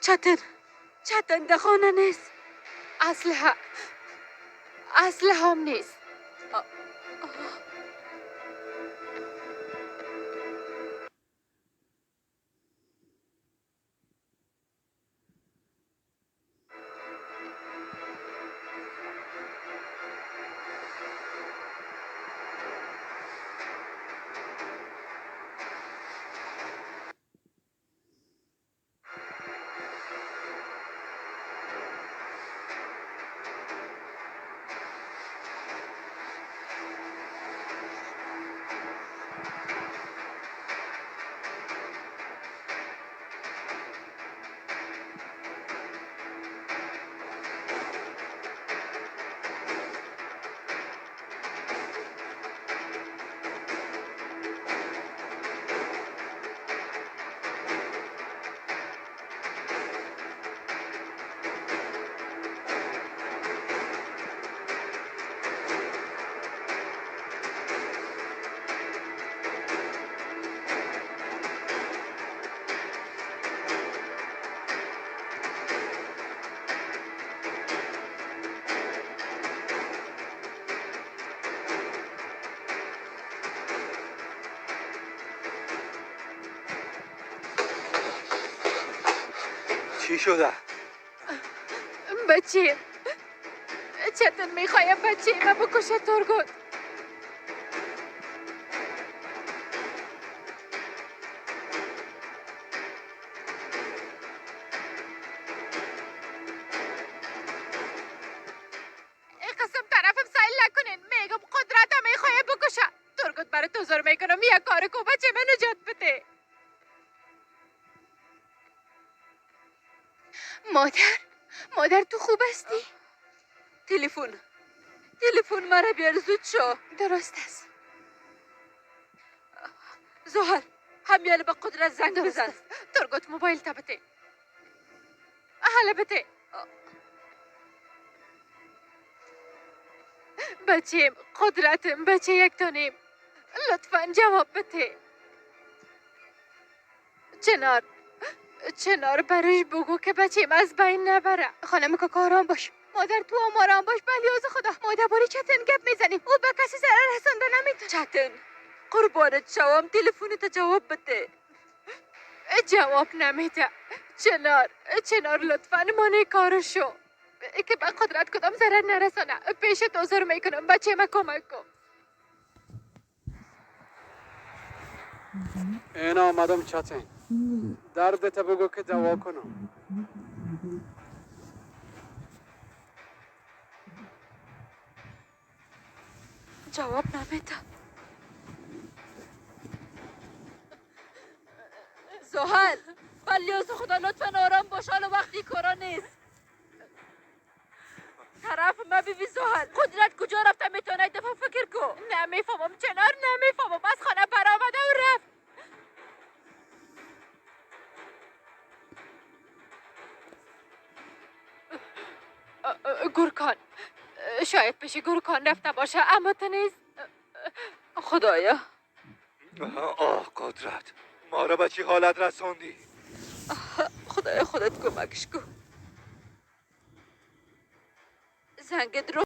چتن در خانه نیست. اسلحه هم نیست. چی شده؟ بچیم چتن میخوایم بچیم بکشه ترگوت. قسم طرفم سایل نکنین. میگم قدرتم میخوایم بکشه ترگوت. برای تو زور میکنم یک کار کو بچه من نجات بده. مادر تو خوب هستی؟ تلفن مرا بیار زود شو. درست است. زهر همیال به قدرت زنگ بزن. ترگوت موبایل تا بده. حالا بده. بچیم قدرتم بچه یک تونیم. لطفاً جواب بده. چنار برش بگو که بچیم از بین نبره. خانم که آرام باش. مادر تو هم آرام باش. بلیاز خدا. مادر باری چتن گپ میزنیم. او به کسی ضرر رسانده نمیتونه. چتن قربانت شوم تلفنت جواب بده. جواب نمیده. چنار لطفاً مانع کارشو که به قدرت کدام ضرر نرسانه. پیش تو زور میکنم بچه ما کمک کن. این آمدم چتن. دردت بگو که دوا کنم. جواب نمیده. زحل بلیاز خدا لطفاً آرام باش. حالا وقتی کارا نیست. طرف ما بیبی زحل قدرت کجا رفته میتونه دفعه فکر کو. نمیفهمم چنار نمیفهمم. از خانه برآمده و رفت. گورکان شاید پیش گورکان رفته باشه اما تو نیست. خدایا. آه قدرت ما را به چی حالت رسوندی؟ خدایا خودت کمکش کن. زنگ درو